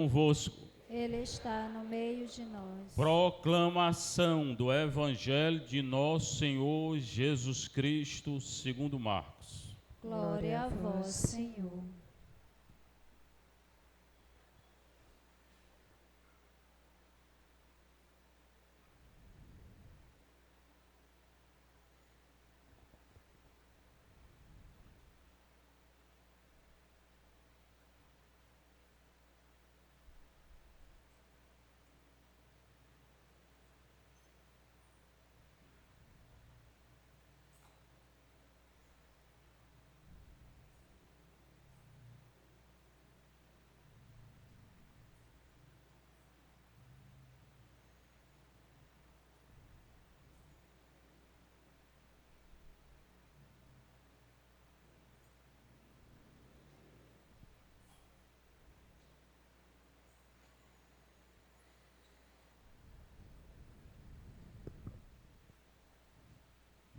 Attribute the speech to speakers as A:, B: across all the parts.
A: Convosco.
B: Ele está no meio de nós.
A: Proclamação do Evangelho de nosso Senhor Jesus Cristo, segundo Marcos.
B: Glória a vós, Senhor.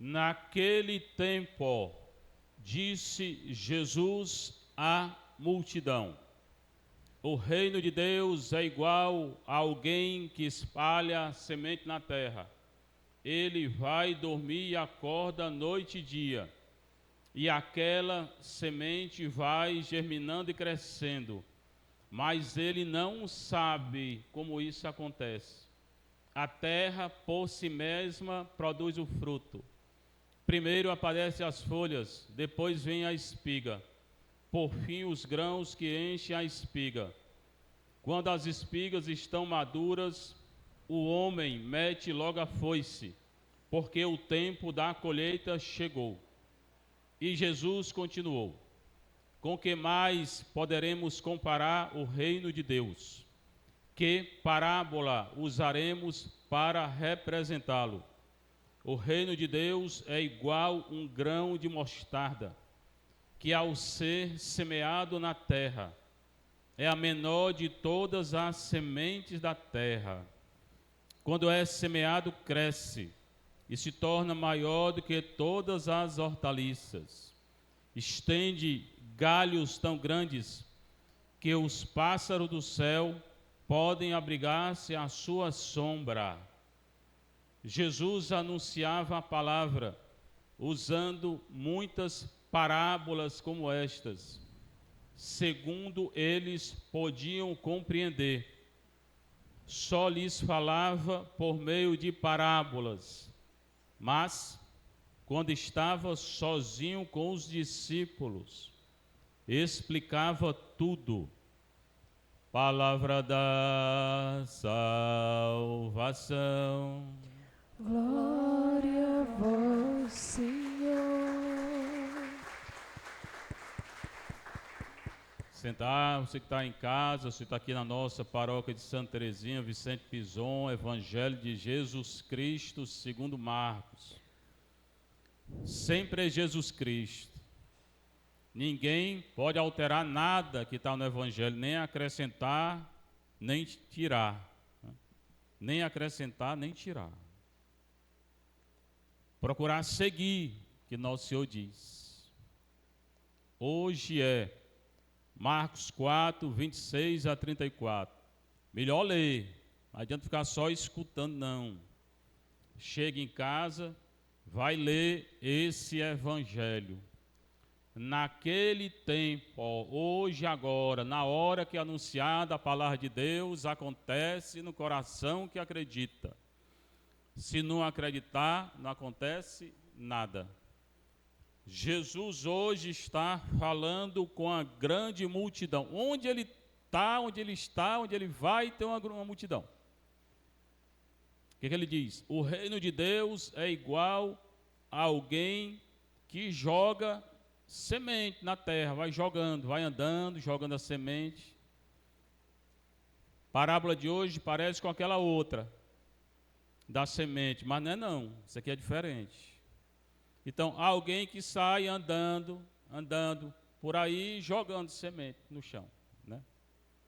A: Naquele tempo, disse Jesus à multidão: o reino de Deus é igual a alguém que espalha semente na terra. Ele vai dormir e acorda noite e dia, e aquela semente vai germinando e crescendo, mas ele não sabe como isso acontece. A terra por si mesma produz o fruto. Primeiro aparecem as folhas, depois vem a espiga, por fim os grãos que enchem a espiga. Quando as espigas estão maduras, o homem mete logo a foice, porque o tempo da colheita chegou. E Jesus continuou: com que mais poderemos comparar o reino de Deus? Que parábola usaremos para representá-lo? O reino de Deus é igual um grão de mostarda, que ao ser semeado na terra, é a menor de todas as sementes da terra. Quando é semeado, cresce e se torna maior do que todas as hortaliças. Estende galhos tão grandes que os pássaros do céu podem abrigar-se à sua sombra. Jesus anunciava a palavra usando muitas parábolas como estas, segundo eles podiam compreender. Só lhes falava por meio de parábolas, mas quando estava sozinho com os discípulos, explicava tudo. Palavra da salvação.
B: Glória a vós, Senhor.
A: Sentar, você que está em casa, você está aqui na nossa paróquia de Santa Teresinha, Vicente Pison, Evangelho de Jesus Cristo, segundo Marcos. Sempre é Jesus Cristo. Ninguém pode alterar nada que está no Evangelho, nem acrescentar, nem tirar. Nem acrescentar, nem tirar. Procurar seguir o que nosso Senhor diz. Hoje é Marcos 4, 26 a 34. Melhor ler, não adianta ficar só escutando, não. Chega em casa, vai ler esse Evangelho. Naquele tempo, hoje, agora, na hora que é anunciada a palavra de Deus, acontece no coração que acredita. Se não acreditar, não acontece nada. Jesus hoje está falando com a grande multidão. Onde ele está, onde ele vai, tem uma multidão. O que ele diz? O reino de Deus é igual a alguém que joga semente na terra, vai jogando, vai andando, jogando a semente. Parábola de hoje parece com aquela outra da semente, mas não é não, isso aqui é diferente. Então, alguém que sai andando por aí, jogando semente no chão, né?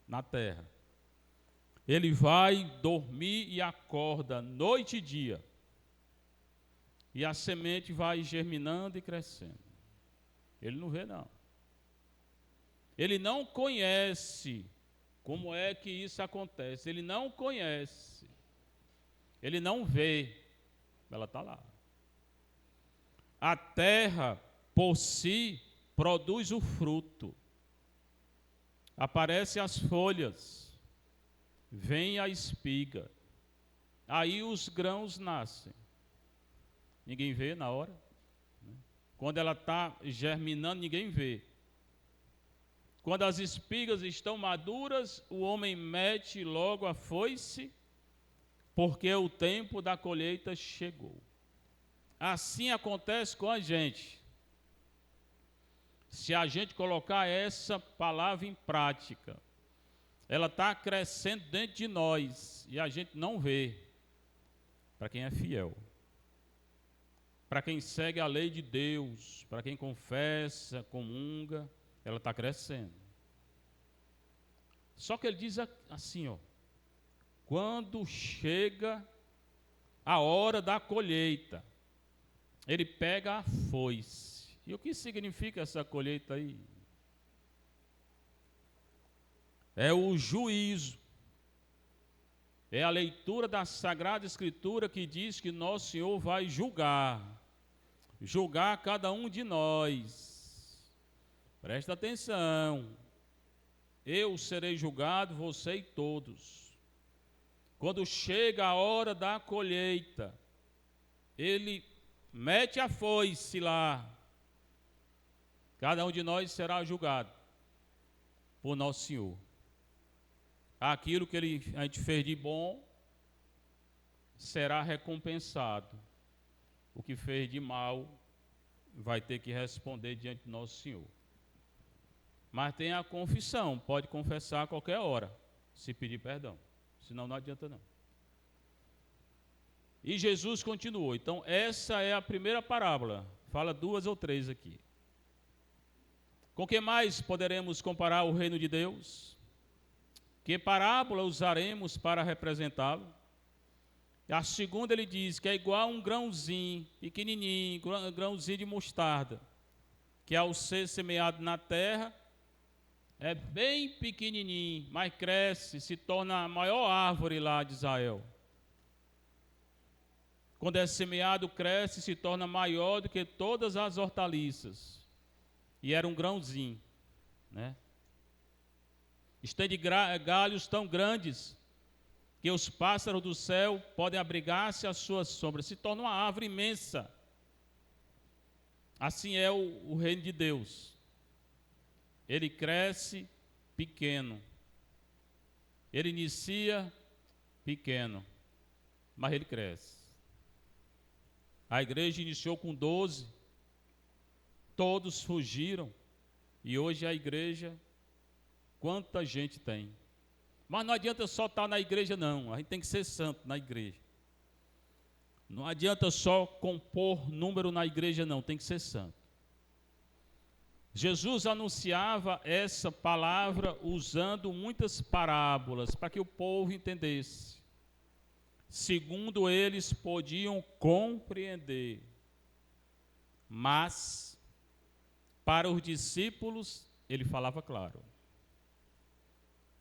A: Na terra. Ele vai dormir e acorda noite e dia. E a semente vai germinando e crescendo. Ele não vê, não. Ele não conhece Como é que isso acontece? Ele não conhece, ele não vê, ela está lá. A terra, por si, produz o fruto. Aparecem as folhas, vem a espiga. Aí os grãos nascem. Ninguém vê na hora. Quando ela está germinando, ninguém vê. Quando as espigas estão maduras, o homem mete logo a foice, porque o tempo da colheita chegou. Assim acontece com a gente. Se a gente colocar essa palavra em prática, ela está crescendo dentro de nós e a gente não vê. Para quem é fiel, para quem segue a lei de Deus, para quem confessa, comunga, ela está crescendo. Só que ele diz assim, ó, quando chega a hora da colheita, ele pega a foice. E o que significa essa colheita aí? É o juízo. É a leitura da Sagrada Escritura que diz que nosso Senhor vai julgar cada um de nós. Presta atenção. Eu serei julgado, você e todos. Quando chega a hora da colheita, ele mete a foice lá. Cada um de nós será julgado por nosso Senhor. Aquilo que a gente fez de bom será recompensado. O que fez de mal vai ter que responder diante do nosso Senhor. Mas tem a confissão, pode confessar a qualquer hora, se pedir perdão. Senão não adianta não. E Jesus continuou. Então essa é a primeira parábola. Fala 2 ou 3 aqui. Com que mais poderemos comparar o reino de Deus? Que parábola usaremos para representá-lo? A segunda ele diz que é igual a um grãozinho, pequenininho, grãozinho de mostarda, que ao ser semeado na terra, é bem pequenininho, mas cresce, se torna a maior árvore lá de Israel. Quando é semeado, cresce e se torna maior do que todas as hortaliças. E era um grãozinho, né? Estende galhos tão grandes que os pássaros do céu podem abrigar-se à sua sombra. Se torna uma árvore imensa. Assim é o reino de Deus. Ele cresce pequeno. Ele inicia pequeno, mas ele cresce. A igreja iniciou com 12, todos fugiram, e hoje a igreja, quanta gente tem. Mas não adianta só estar na igreja não, a gente tem que ser santo na igreja. Não adianta só compor número na igreja não, tem que ser santo. Jesus anunciava essa palavra usando muitas parábolas para que o povo entendesse, segundo eles podiam compreender. Mas para os discípulos ele falava claro.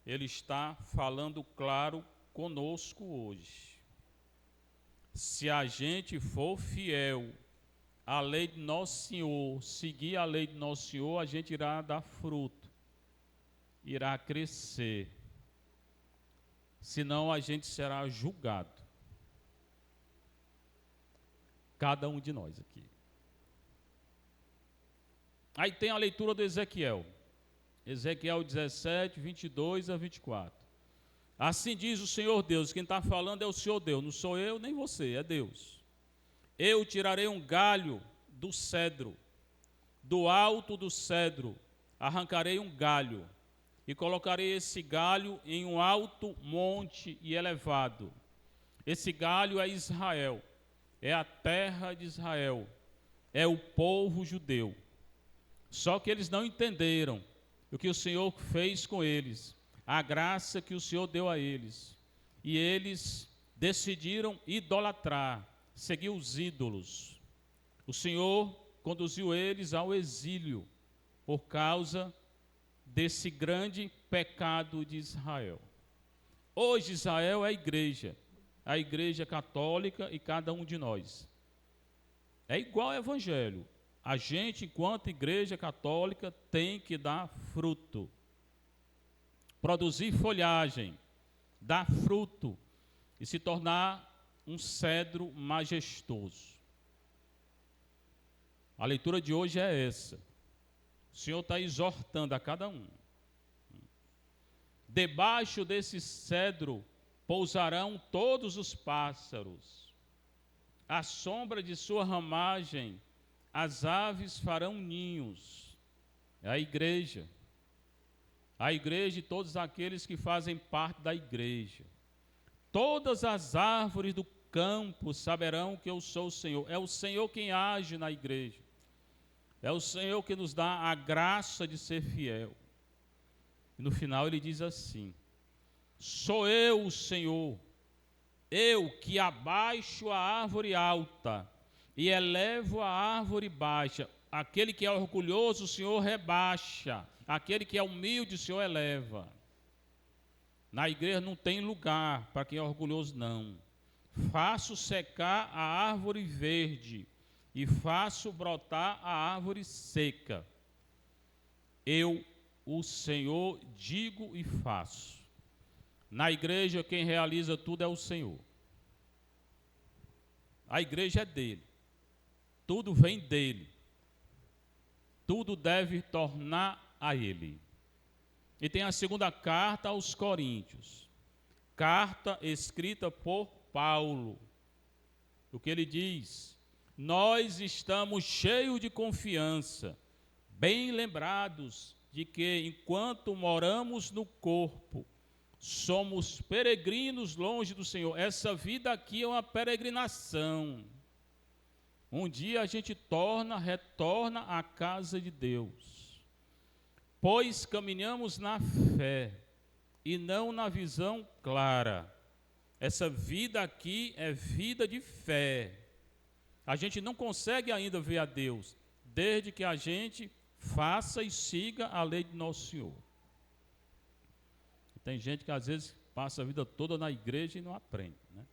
A: Ele está falando claro conosco hoje. Se a gente for fiel à lei de nosso Senhor, seguir a lei de nosso Senhor, a gente irá dar fruto, irá crescer. Senão a gente será julgado. Cada um de nós aqui. Aí tem a leitura do Ezequiel. Ezequiel 17, 22 a 24. Assim diz o Senhor Deus, quem está falando é o Senhor Deus, não sou eu nem você, é Deus. Eu tirarei um galho do cedro, do alto do cedro, arrancarei um galho, e colocarei esse galho em um alto monte e elevado. Esse galho é Israel, é a terra de Israel, é o povo judeu. Só que eles não entenderam o que o Senhor fez com eles, a graça que o Senhor deu a eles. E eles decidiram idolatrar, seguir os ídolos. O Senhor conduziu eles ao exílio por causa desse grande pecado de Israel. Hoje Israel é a igreja católica e cada um de nós. É igual ao evangelho. A gente, enquanto igreja católica, tem que dar fruto, produzir folhagem, dar fruto e se tornar um cedro majestoso. A leitura de hoje é essa. O Senhor está exortando a cada um. Debaixo desse cedro pousarão todos os pássaros. À sombra de sua ramagem, as aves farão ninhos. É a igreja. A igreja e todos aqueles que fazem parte da igreja. Todas as árvores do campo saberão que eu sou o Senhor. É o Senhor quem age na igreja. É o Senhor que nos dá a graça de ser fiel. E no final ele diz assim: sou eu, o Senhor, eu que abaixo a árvore alta e elevo a árvore baixa. Aquele que é orgulhoso, o Senhor rebaixa. Aquele que é humilde, o Senhor eleva. Na igreja não tem lugar para quem é orgulhoso, não. Faço secar a árvore verde e faço brotar a árvore seca. Eu, o Senhor, digo e faço. Na igreja, quem realiza tudo é o Senhor. A igreja é dele. Tudo vem dele. Tudo deve tornar a ele. E tem a segunda carta aos Coríntios. Carta escrita por Paulo. O que ele diz? Nós estamos cheios de confiança, bem lembrados de que, enquanto moramos no corpo, somos peregrinos longe do Senhor. Essa vida aqui é uma peregrinação. Um dia a gente retorna à casa de Deus. Pois caminhamos na fé e não na visão clara. Essa vida aqui é vida de fé. A gente não consegue ainda ver a Deus, desde que a gente faça e siga a lei de nosso Senhor. Tem gente que às vezes passa a vida toda na igreja e não aprende, né?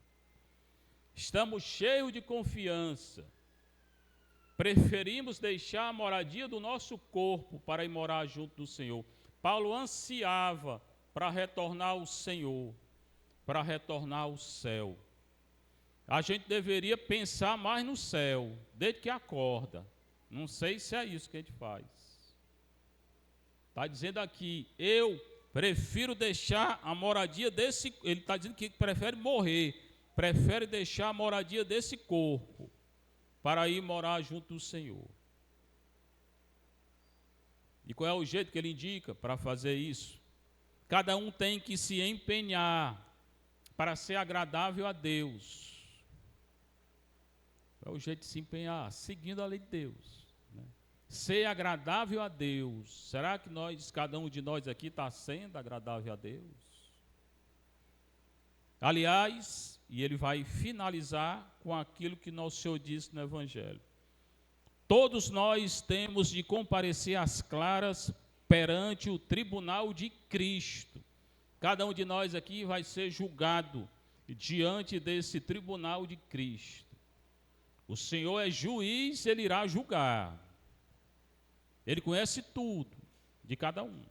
A: Estamos cheios de confiança. Preferimos deixar a moradia do nosso corpo para ir morar junto do Senhor. Paulo ansiava para retornar ao Senhor, para retornar ao céu. A gente deveria pensar mais no céu, desde que acorda. Não sei se é isso que a gente faz. Está dizendo aqui, eu prefiro deixar a moradia desse... Ele está dizendo que prefere morrer, prefere deixar a moradia desse corpo, para ir morar junto do Senhor. E qual é o jeito que ele indica para fazer isso? Cada um tem que se empenhar para ser agradável a Deus. Qual é o jeito de se empenhar? Seguindo a lei de Deus, né? Ser agradável a Deus. Será que cada um de nós aqui está sendo agradável a Deus? Aliás, e ele vai finalizar com aquilo que nosso Senhor disse no Evangelho. Todos nós temos de comparecer às claras perante o tribunal de Cristo. Cada um de nós aqui vai ser julgado diante desse tribunal de Cristo. O Senhor é juiz, ele irá julgar. Ele conhece tudo de cada um.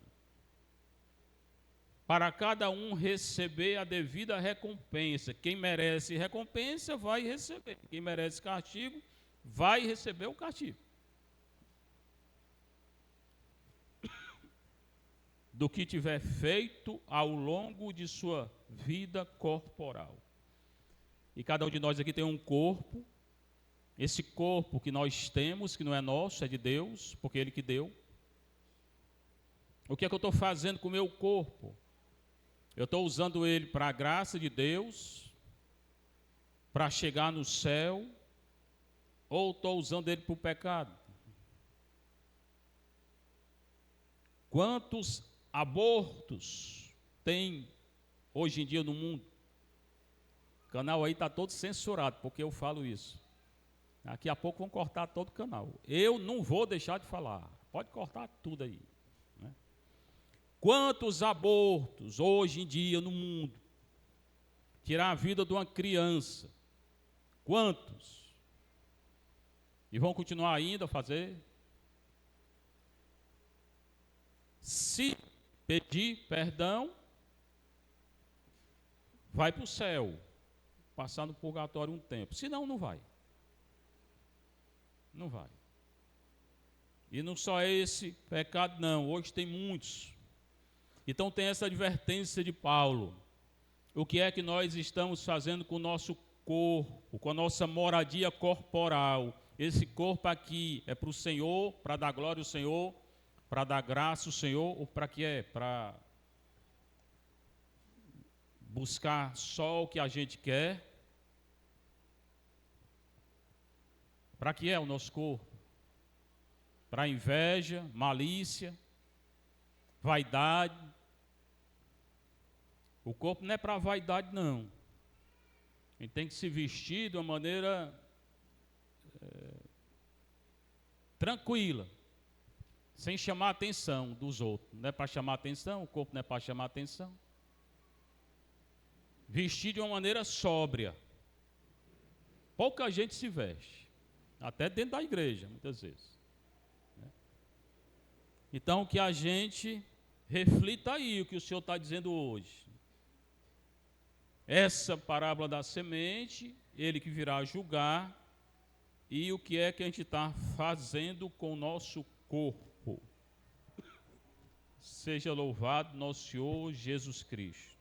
A: Para cada um receber a devida recompensa. Quem merece recompensa vai receber. Quem merece castigo vai receber o castigo. Do que tiver feito ao longo de sua vida corporal. E cada um de nós aqui tem um corpo. Esse corpo que nós temos, que não é nosso, é de Deus, porque Ele que deu. O que é que eu estou fazendo com o meu corpo? Eu estou usando ele para a graça de Deus, para chegar no céu, ou estou usando ele para o pecado? Quantos abortos tem hoje em dia no mundo? O canal aí está todo censurado, porque eu falo isso. Daqui a pouco vão cortar todo o canal. Eu não vou deixar de falar. Pode cortar tudo aí, né? Quantos abortos hoje em dia no mundo? Tirar a vida de uma criança. Quantos? E vão continuar ainda a fazer? Se pedir perdão, vai para o céu, passar no purgatório um tempo. Senão, não vai. Não vai. E não só esse pecado, não. Hoje tem muitos. Então tem essa advertência de Paulo. O que é que nós estamos fazendo com o nosso corpo, com a nossa moradia corporal? Esse corpo aqui é para o Senhor, para dar glória ao Senhor, para dar graça ao Senhor, ou para que é? Para buscar só o que a gente quer? Para que é o nosso corpo? Para inveja, malícia, vaidade. O corpo não é para vaidade, não. A gente tem que se vestir de uma maneira tranquila, sem chamar a atenção dos outros. Não é para chamar a atenção, o corpo não é para chamar a atenção. Vestir de uma maneira sóbria. Pouca gente se veste, até dentro da igreja, muitas vezes. Então, que a gente reflita aí o que o Senhor está dizendo hoje. Essa parábola da semente, ele que virá julgar, e o que é que a gente está fazendo com o nosso corpo. Seja louvado nosso Senhor Jesus Cristo.